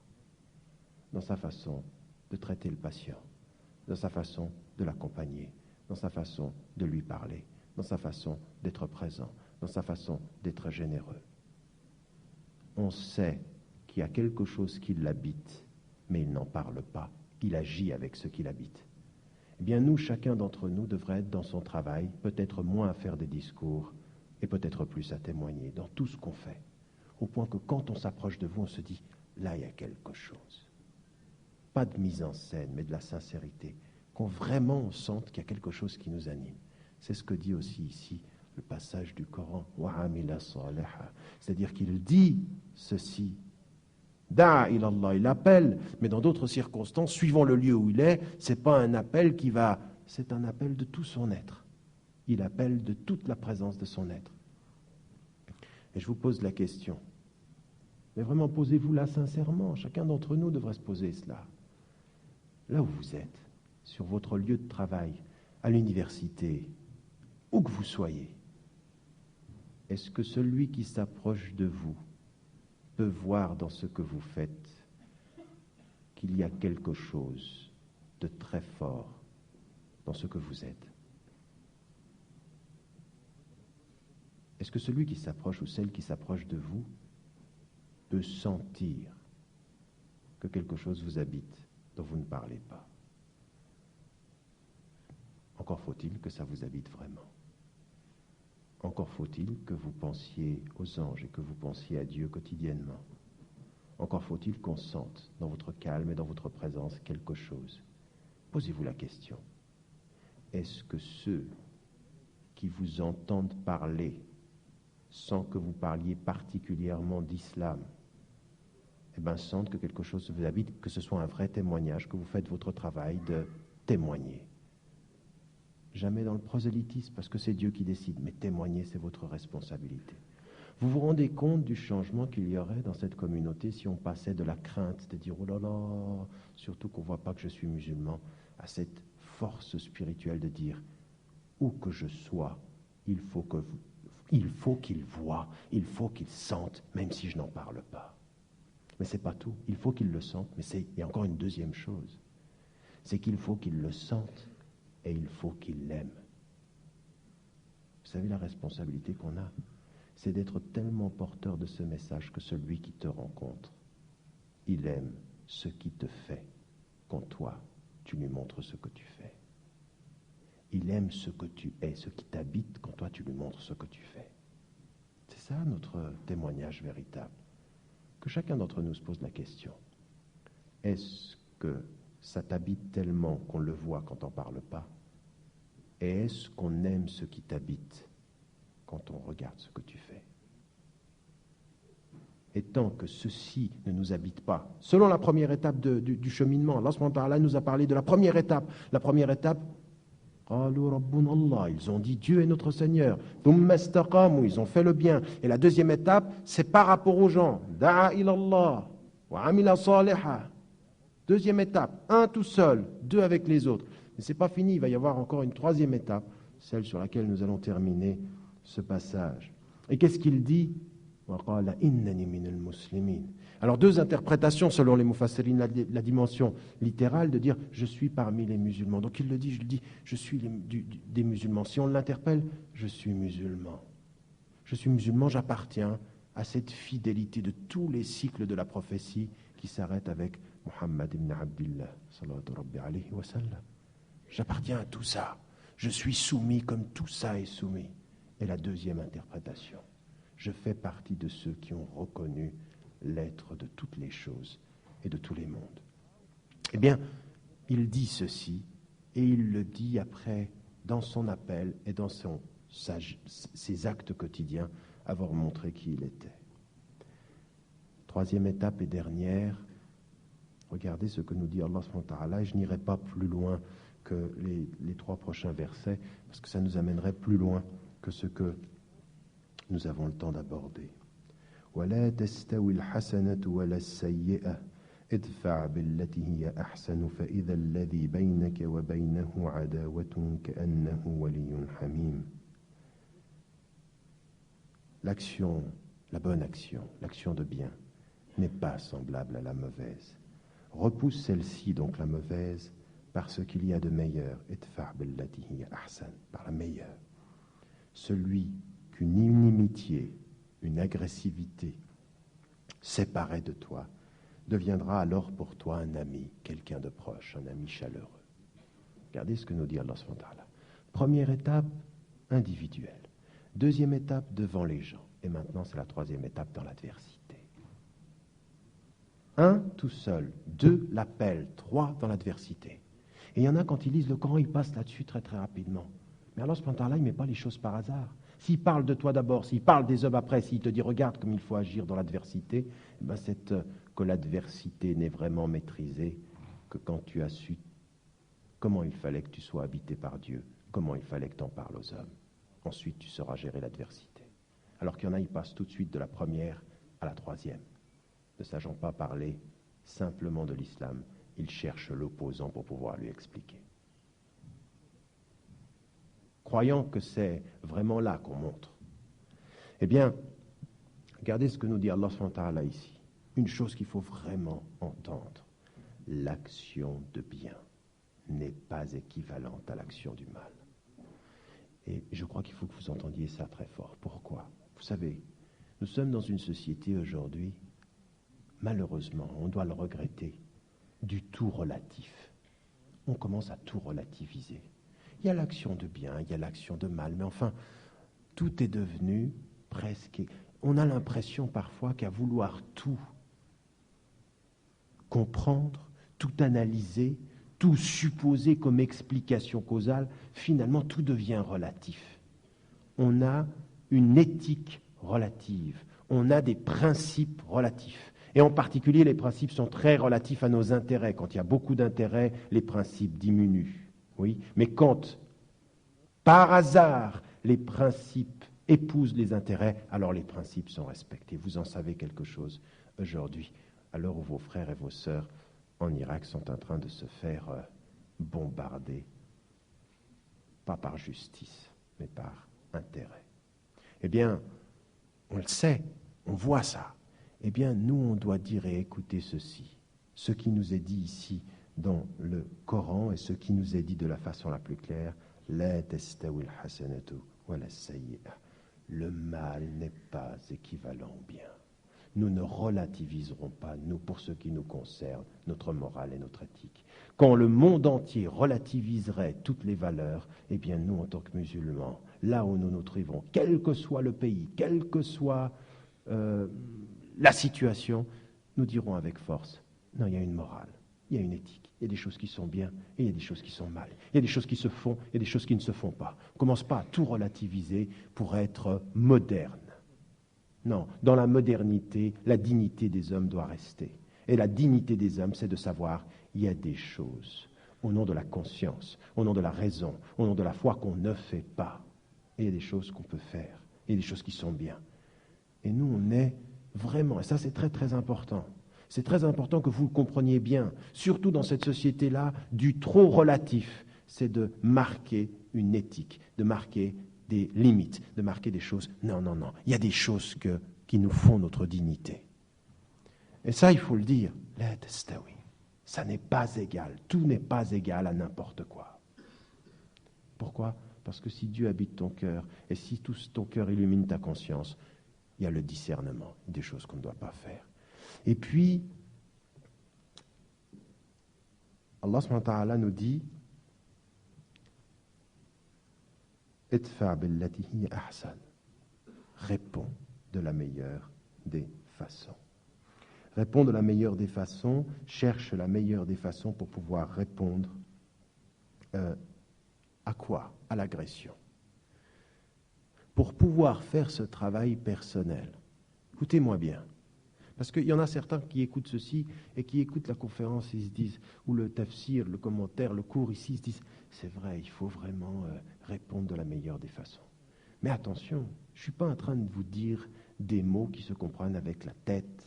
Dans sa façon de traiter le patient, dans sa façon de l'accompagner, dans sa façon de lui parler, dans sa façon d'être présent, dans sa façon d'être généreux. On sait qu'il y a quelque chose qui l'habite, mais il n'en parle pas. Il agit avec ce qui l'habite. Eh bien, nous, chacun d'entre nous devrait être dans son travail, peut-être moins à faire des discours et peut-être plus à témoigner dans tout ce qu'on fait. Au point que quand on s'approche de vous, on se dit, là, il y a quelque chose. Pas de mise en scène, mais de la sincérité. Qu'on vraiment on sente qu'il y a quelque chose qui nous anime. C'est ce que dit aussi ici le passage du Coran, c'est-à-dire qu'il dit ceci. Da'a ilallah, il appelle, mais dans d'autres circonstances, suivant le lieu où il est, c'est pas un appel c'est un appel de tout son être. Il appelle de toute la présence de son être. Et je vous pose la question, mais vraiment posez-vous là sincèrement, chacun d'entre nous devrait se poser cela. Là où vous êtes, sur votre lieu de travail, à l'université, où que vous soyez, est-ce que celui qui s'approche de vous peut voir dans ce que vous faites qu'il y a quelque chose de très fort dans ce que vous êtes? Est-ce que celui qui s'approche ou celle qui s'approche de vous peut sentir que quelque chose vous habite dont vous ne parlez pas? Encore faut-il que ça vous habite vraiment. Encore faut-il que vous pensiez aux anges et que vous pensiez à Dieu quotidiennement. Encore faut-il qu'on sente dans votre calme et dans votre présence quelque chose. Posez-vous la question. Est-ce que ceux qui vous entendent parler sans que vous parliez particulièrement d'islam, sentent que quelque chose vous habite, que ce soit un vrai témoignage, que vous faites votre travail de témoigner? Jamais dans le prosélytisme, parce que c'est Dieu qui décide, mais témoigner, c'est votre responsabilité. Vous vous rendez compte du changement qu'il y aurait dans cette communauté si on passait de la crainte, de dire « Oh là là, surtout qu'on ne voit pas que je suis musulman », à cette force spirituelle de dire « Où que je sois, il faut qu'il voie, il faut qu'il sente, même si je n'en parle pas. » Mais ce n'est pas tout, il faut qu'il le sente, mais il y a encore une deuxième chose, c'est qu'il faut qu'il le sente et il faut qu'il l'aime. Vous savez la responsabilité qu'on a, c'est d'être tellement porteur de ce message que celui qui te rencontre, il aime ce qui te fait quand toi, tu lui montres ce que tu fais. Il aime ce que tu es, ce qui t'habite quand toi, tu lui montres ce que tu fais. C'est ça notre témoignage véritable. Que chacun d'entre nous se pose la question. Est-ce que ça t'habite tellement qu'on le voit quand on ne parle pas? Et est-ce qu'on aime ce qui t'habite quand on regarde ce que tu fais? Et tant que ceci ne nous habite pas, selon la première étape du cheminement, Allah subhanahu wa ta'ala nous a parlé de la première étape. La première étape, ils ont dit Dieu est notre Seigneur. Ils ont fait le bien. Et la deuxième étape, c'est par rapport aux gens. Da'a ilallah wa amila saliha. Deuxième étape, un tout seul, deux avec les autres. Mais ce n'est pas fini, il va y avoir encore une troisième étape, celle sur laquelle nous allons terminer ce passage. Et qu'est-ce qu'il dit? Alors deux interprétations selon les mufassirin, la dimension littérale de dire je suis parmi les musulmans. Donc il le dit, je suis des musulmans. Si on l'interpelle, je suis musulman. Je suis musulman, j'appartiens à cette fidélité de tous les cycles de la prophétie qui s'arrête avec Muhammad ibn Abdillah sallallahu alayhi wa sallam. J'appartiens à tout ça. Je suis soumis comme tout ça est soumis. Et la deuxième interprétation, je fais partie de ceux qui ont reconnu l'être de toutes les choses et de tous les mondes. Eh bien, il dit ceci, et il le dit après, dans son appel et dans ses actes quotidiens, avoir montré qui il était. Troisième étape et dernière, regardez ce que nous dit Allah subhanahu wa ta'ala, et je n'irai pas plus loin que les trois prochains versets, parce que ça nous amènerait plus loin que ce que nous avons le temps d'aborder. وَلَا تَسْتَوِي الْحَسَنَةُ وَلَا السَّيِّئَةُ ادْفَعْ بِالَّتِي هِيَ أَحْسَنُ فَإِذَا الَّذِي بَيْنَكَ وَبَيْنَهُ عَدَاوَةٌ كَأَنَّهُ وَلِيٌّ حَمِيمٌ. L'action, la bonne action, l'action de bien, n'est pas semblable à la mauvaise. Repousse celle-ci, donc la mauvaise, par ce qu'il y a de meilleur, idfa' billati hiya ahsan, par la meilleure. Celui qu'une inimitié, une agressivité séparée de toi deviendra alors pour toi un ami, quelqu'un de proche, un ami chaleureux. Regardez ce que nous dit Allah subhanahu wa ta'ala. Première étape, individuelle. Deuxième étape, devant les gens. Et maintenant, c'est la troisième étape dans l'adversité. 1, tout seul. 2, l'appel. 3, dans l'adversité. Et il y en a, quand ils lisent le Coran, ils passent là-dessus très très rapidement. Mais Allah subhanahu wa ta'ala, il ne met pas les choses par hasard. S'il parle de toi d'abord, s'il parle des hommes après, s'il te dit regarde comme il faut agir dans l'adversité, c'est que l'adversité n'est vraiment maîtrisée que quand tu as su comment il fallait que tu sois habité par Dieu, comment il fallait que tu en parles aux hommes. Ensuite, tu sauras gérer l'adversité. Alors qu'il y en a, ils passent tout de suite de la première à la troisième. Ne sachant pas parler simplement de l'islam, ils cherchent l'opposant pour pouvoir lui expliquer. Croyant que c'est vraiment là qu'on montre. Eh bien, regardez ce que nous dit Allah subhanahu wa ta'ala ici. Une chose qu'il faut vraiment entendre. L'action de bien n'est pas équivalente à l'action du mal. Et je crois qu'il faut que vous entendiez ça très fort. Pourquoi ? Vous savez, nous sommes dans une société aujourd'hui, malheureusement, on doit le regretter, du tout relatif. On commence à tout relativiser. Il y a l'action de bien, il y a l'action de mal, mais enfin, tout est devenu presque... On a l'impression parfois qu'à vouloir tout comprendre, tout analyser, tout supposer comme explication causale, finalement tout devient relatif. On a une éthique relative, on a des principes relatifs. Et en particulier, les principes sont très relatifs à nos intérêts. Quand il y a beaucoup d'intérêts, les principes diminuent. Oui, mais quand, par hasard, les principes épousent les intérêts, alors les principes sont respectés. Vous en savez quelque chose aujourd'hui, à l'heure où vos frères et vos sœurs en Irak sont en train de se faire bombarder, pas par justice, mais par intérêt. Eh bien, on le sait, on voit ça. Eh bien, nous, on doit dire et écouter ceci, ce qui nous est dit ici dans le Coran et ce qui nous est dit de la façon la plus claire, la tastawi al-hasanatu wa la sayyi'a. Le mal n'est pas équivalent au bien. Nous ne relativiserons pas, nous, pour ce qui nous concerne, notre morale et notre éthique. Quand le monde entier relativiserait toutes les valeurs, eh bien, nous, en tant que musulmans, là où nous nous trouvons, quel que soit le pays, quelle que soit la situation, nous dirons avec force, non, il y a une morale, il y a une éthique, il y a des choses qui sont bien et il y a des choses qui sont mal. Il y a des choses qui se font et des choses qui ne se font pas. On ne commence pas à tout relativiser pour être moderne. Non, dans la modernité, la dignité des hommes doit rester. Et la dignité des hommes, c'est de savoir, il y a des choses, au nom de la conscience, au nom de la raison, au nom de la foi qu'on ne fait pas. Et il y a des choses qu'on peut faire, et il y a des choses qui sont bien. Et nous, on est vraiment, et ça c'est très très important, c'est très important que vous le compreniez bien, surtout dans cette société-là, du trop relatif, c'est de marquer une éthique, de marquer des limites, de marquer des choses. Non, non, non. Il y a des choses qui nous font notre dignité. Et ça, il faut le dire. La tastawi. Ça n'est pas égal. Tout n'est pas égal à n'importe quoi. Pourquoi ? Parce que si Dieu habite ton cœur, et si tout ton cœur illumine ta conscience, il y a le discernement, des choses qu'on ne doit pas faire. Et puis, Allah subhanahu wa ta'ala nous dit idfa' billati hiya ahsan. Réponds de la meilleure des façons. Réponds de la meilleure des façons, cherche la meilleure des façons pour pouvoir répondre à quoi ? À l'agression. Pour pouvoir faire ce travail personnel, écoutez-moi bien, parce qu'il y en a certains qui écoutent ceci et qui écoutent la conférence, ils se disent, ou le tafsir, le commentaire, le cours ici, ils se disent, c'est vrai, il faut vraiment répondre de la meilleure des façons. Mais attention, je ne suis pas en train de vous dire des mots qui se comprennent avec la tête.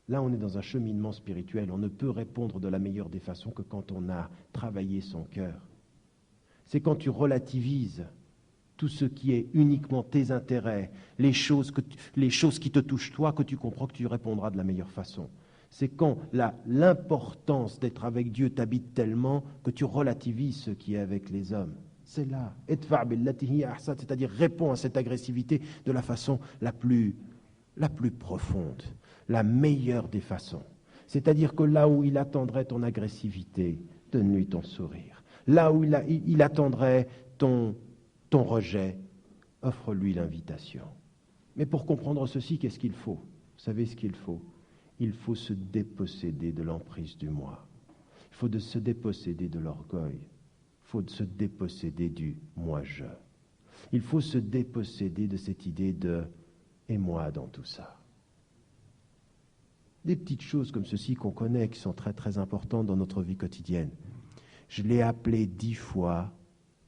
Là, on est dans un cheminement spirituel, on ne peut répondre de la meilleure des façons que quand on a travaillé son cœur. C'est quand tu relativises tout ce qui est uniquement tes intérêts, les choses qui te touchent toi, que tu comprends que tu répondras de la meilleure façon. C'est quand l'importance d'être avec Dieu t'habite tellement que tu relativises ce qui est avec les hommes. C'est là. Idfa' billati hiya ahsan, c'est-à-dire réponds à cette agressivité de la façon la plus profonde, la meilleure des façons. C'est-à-dire que là où il attendrait ton agressivité, donne-lui ton sourire. Là où il attendrait ton rejet, offre-lui l'invitation. Mais pour comprendre ceci, qu'est-ce qu'il faut? Vous savez ce qu'il faut? Il faut se déposséder de l'emprise du moi. Il faut se déposséder de l'orgueil. Il faut se déposséder du moi-je. Il faut se déposséder de cette idée de « et moi dans tout ça ». Des petites choses comme ceci qu'on connaît, qui sont très très importantes dans notre vie quotidienne. Je l'ai appelé 10 fois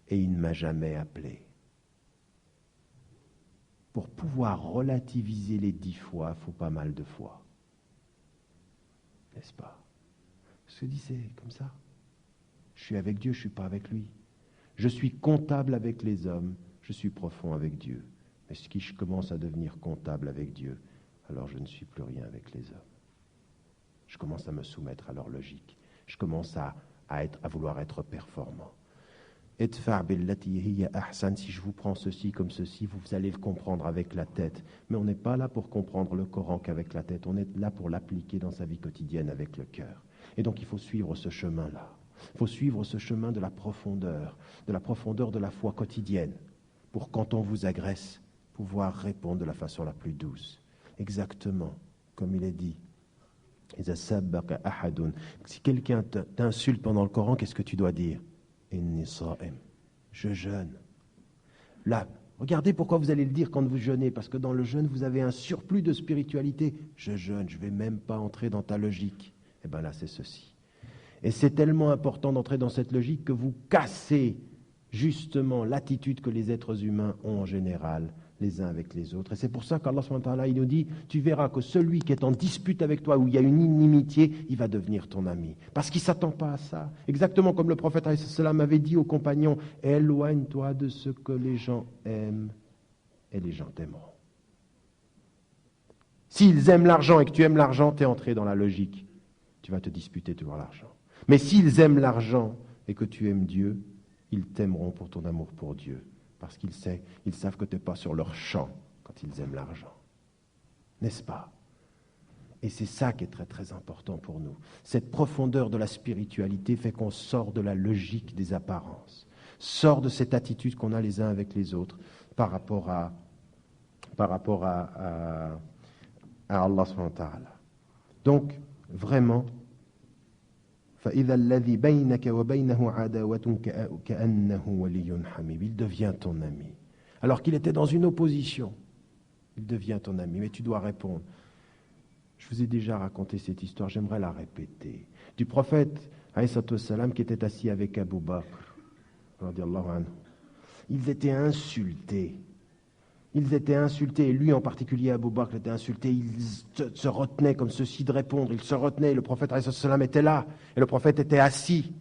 et il ne m'a jamais appelé. Pour pouvoir relativiser les 10 fois, il faut pas mal de fois. N'est-ce pas? Ce que dit, c'est comme ça. Je suis avec Dieu, je ne suis pas avec lui. Je suis comptable avec les hommes, je suis profond avec Dieu. Mais si je commence à devenir comptable avec Dieu, alors je ne suis plus rien avec les hommes. Je commence à me soumettre à leur logique. Je commence à vouloir être performant. Idfa' billati hiya ahsan, si je vous prends ceci comme ceci, vous allez le comprendre avec la tête. Mais on n'est pas là pour comprendre le Coran qu'avec la tête, on est là pour l'appliquer dans sa vie quotidienne avec le cœur. Et donc il faut suivre ce chemin-là. Il faut suivre ce chemin de la profondeur de la foi quotidienne, pour quand on vous agresse, pouvoir répondre de la façon la plus douce. Exactement comme il est dit. Si quelqu'un t'insulte pendant le Coran, qu'est-ce que tu dois dire? Inni sa'im. Je jeûne. Là, regardez pourquoi vous allez le dire quand vous jeûnez, parce que dans le jeûne, vous avez un surplus de spiritualité. Je jeûne, je ne vais même pas entrer dans ta logique. Eh bien là, c'est ceci. Et c'est tellement important d'entrer dans cette logique que vous cassez justement l'attitude que les êtres humains ont en général, les uns avec les autres. Et c'est pour ça qu'Allah subhanahu wa ta'ala, il nous dit, tu verras que celui qui est en dispute avec toi, où il y a une inimitié, il va devenir ton ami. Parce qu'il ne s'attend pas à ça. Exactement comme le prophète alayhi salam avait dit aux compagnons, éloigne-toi de ce que les gens aiment et les gens t'aimeront. S'ils aiment l'argent et que tu aimes l'argent, tu es entré dans la logique. Tu vas te disputer toujours l'argent. Mais s'ils aiment l'argent et que tu aimes Dieu, ils t'aimeront pour ton amour pour Dieu. Parce qu'ils savent que tu n'es pas sur leur champ quand ils aiment l'argent. N'est-ce pas? Et c'est ça qui est très très important pour nous. Cette profondeur de la spiritualité fait qu'on sort de la logique des apparences, sort de cette attitude qu'on a les uns avec les autres par rapport à Allah subhanahu wa ta'ala. Donc, vraiment, فإذا الذي بينك وبينه عداوة كأنه ولي حميم. Il devient ton ami. Alors qu'il était dans une opposition, il devient ton ami. Mais tu dois répondre. Je vous ai déjà raconté cette histoire, j'aimerais la répéter. Du prophète, alayhi salam, qui était assis avec Abu Bakr, radiyallahu anhu. Ils étaient insultés. Ils étaient insultés, et lui en particulier, Abu Bakr était insulté, il se retenait comme ceci de répondre, il se retenait, le prophète alayhi salam était là, et le prophète était assis,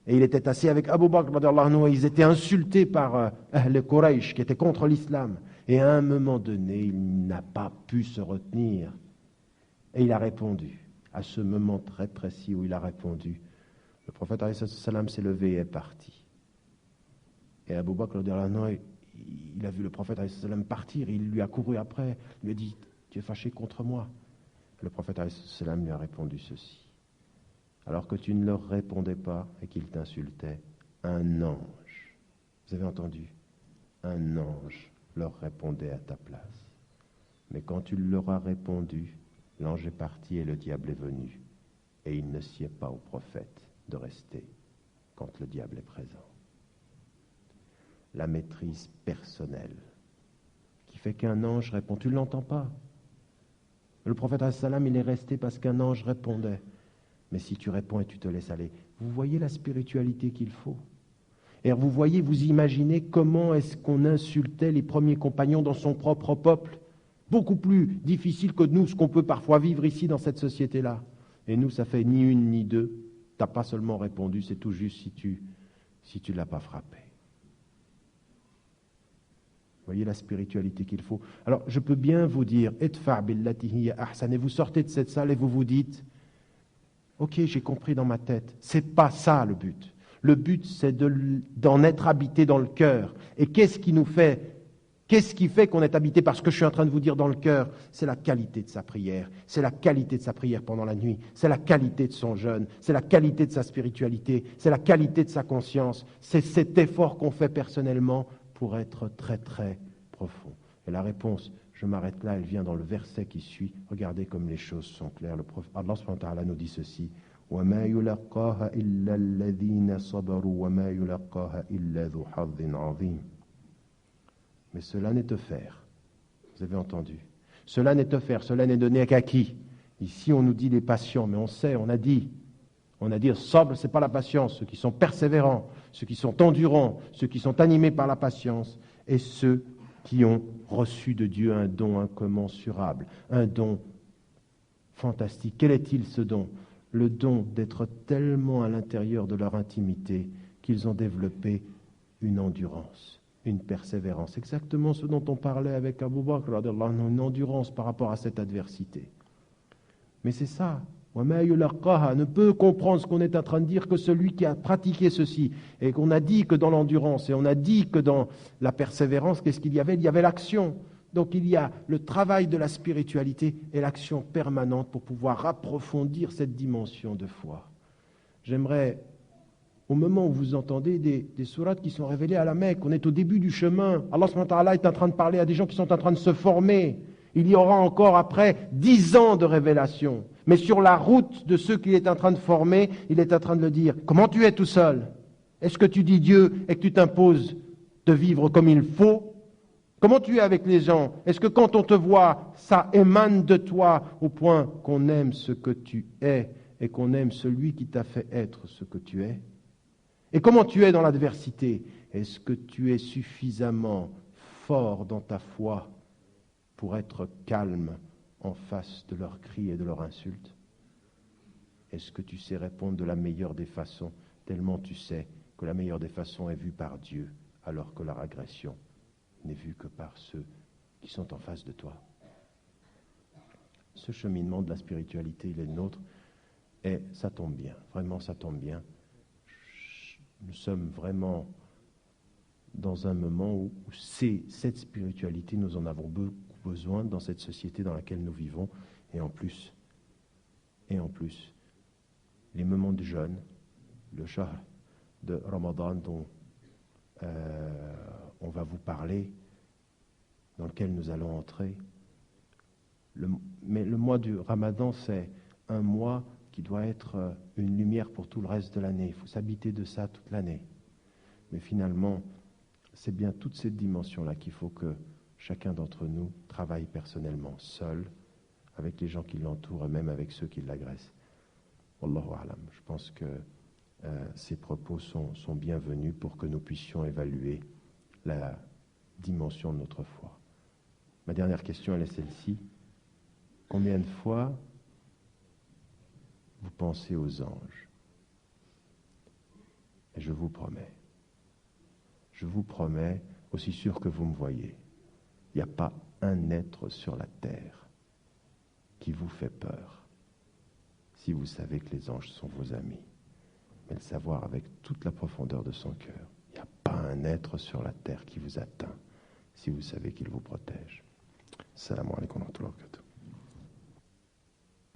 et il était assis avec Abu Bakr, et ils étaient insultés par Ahl Quraysh, qui était contre l'islam, et à un moment donné, il n'a pas pu se retenir, et il a répondu, à ce moment très précis où il a répondu, le prophète alayhi salam s'est levé et est parti, et Abu Bakr, il a vu le prophète alayhi salam partir, il lui a couru après, il lui a dit, tu es fâché contre moi. Le prophète alayhi salam lui a répondu ceci. Alors que tu ne leur répondais pas et qu'ils t'insultaient, un ange, vous avez entendu, un ange leur répondait à ta place. Mais quand tu leur as répondu, l'ange est parti et le diable est venu. Et il ne sied pas au prophète de rester quand le diable est présent. La maîtrise personnelle, qui fait qu'un ange répond. Tu ne l'entends pas. Le prophète salam, il est resté parce qu'un ange répondait. Mais si tu réponds et tu te laisses aller, vous voyez la spiritualité qu'il faut. Et vous voyez, vous imaginez comment est-ce qu'on insultait les premiers compagnons dans son propre peuple. Beaucoup plus difficile que nous, ce qu'on peut parfois vivre ici dans cette société-là. Et nous, ça fait ni une ni deux. Tu n'as pas seulement répondu, c'est tout juste si tu ne l'as pas frappé. Voyez la spiritualité qu'il faut. Alors, je peux bien vous dire, idfa' billati hiya ahsan, et vous sortez de cette salle et vous vous dites, ok, j'ai compris dans ma tête, c'est pas ça le but. Le but, c'est d'en être habité dans le cœur. Et qu'est-ce qui fait qu'on est habité par ce que je suis en train de vous dire dans le cœur? C'est la qualité de sa prière. C'est la qualité de sa prière pendant la nuit. C'est la qualité de son jeûne. C'est la qualité de sa spiritualité. C'est la qualité de sa conscience. C'est cet effort qu'on fait personnellement pour être très très profond. Et la réponse, je m'arrête là, elle vient dans le verset qui suit. Regardez comme les choses sont claires. Le prophète Allah subhanahu wa ta'ala nous dit ceci. وَمَا يُلَقَّاهَا إِلَّا الَّذِينَ صَبَرُوا وَمَا يُلَقَّاهَا إِلَّا ذُو حَظٍّ عَظِيمٍ. Mais cela n'est offert. Vous avez entendu. Cela n'est offert, cela n'est donné qu'à qui? Ici, on nous dit les patients, mais on sait, on a dit, sobre, ce n'est pas la patience. Ceux qui sont persévérants, ceux qui sont endurants, ceux qui sont animés par la patience, et ceux qui ont reçu de Dieu un don incommensurable, un don fantastique. Quel est-il ce don? Le don d'être tellement à l'intérieur de leur intimité qu'ils ont développé une endurance, une persévérance. Exactement ce dont on parlait avec Abu Bakr, une endurance par rapport à cette adversité. Mais c'est ça. Ne peut comprendre ce qu'on est en train de dire que celui qui a pratiqué ceci. Et qu'on a dit que dans l'endurance, et on a dit que dans la persévérance, qu'est-ce qu'il y avait? Il y avait l'action. Donc il y a le travail de la spiritualité et l'action permanente pour pouvoir approfondir cette dimension de foi. J'aimerais, au moment où vous entendez des sourates qui sont révélées à la Mecque, on est au début du chemin, Allah subhanahu wa ta'ala est en train de parler à des gens qui sont en train de se former. Il y aura encore après 10 ans de révélation. Mais sur la route de ceux qu'il est en train de former, il est en train de le dire. Comment tu es tout seul? Est-ce que tu dis Dieu et que tu t'imposes de vivre comme il faut? Comment tu es avec les gens? Est-ce que quand on te voit, ça émane de toi au point qu'on aime ce que tu es et qu'on aime celui qui t'a fait être ce que tu es? Et comment tu es dans l'adversité? Est-ce que tu es suffisamment fort dans ta foi pour être calme en face de leurs cris et de leurs insultes? Est-ce que tu sais répondre de la meilleure des façons, tellement tu sais que la meilleure des façons est vue par Dieu, alors que leur agression n'est vue que par ceux qui sont en face de toi? Ce cheminement de la spiritualité, il est le nôtre, et ça tombe bien, vraiment ça tombe bien. Nous sommes vraiment dans un moment où cette spiritualité, nous en avons beaucoup besoin dans cette société dans laquelle nous vivons, et en plus, les moments de jeûne, le shahr de Ramadan dont on va vous parler, dans lequel nous allons entrer. Mais le mois du Ramadan, c'est un mois qui doit être une lumière pour tout le reste de l'année. Il faut s'habiter de ça toute l'année. Mais finalement, c'est bien toute cette dimension-là qu'il faut que chacun d'entre nous travaille personnellement, seul, avec les gens qui l'entourent et même avec ceux qui l'agressent. Wallahu a'lam. Je pense que ces propos sont bienvenus pour que nous puissions évaluer la dimension de notre foi. Ma dernière question, elle est celle-ci. Combien de fois vous pensez aux anges? Et je vous promets, aussi sûr que vous me voyez, il n'y a pas un être sur la terre qui vous fait peur si vous savez que les anges sont vos amis. Mais le savoir avec toute la profondeur de son cœur, il n'y a pas un être sur la terre qui vous atteint si vous savez qu'il vous protège. Assalamu alaikum wa rahmatullahi wa barakatuh.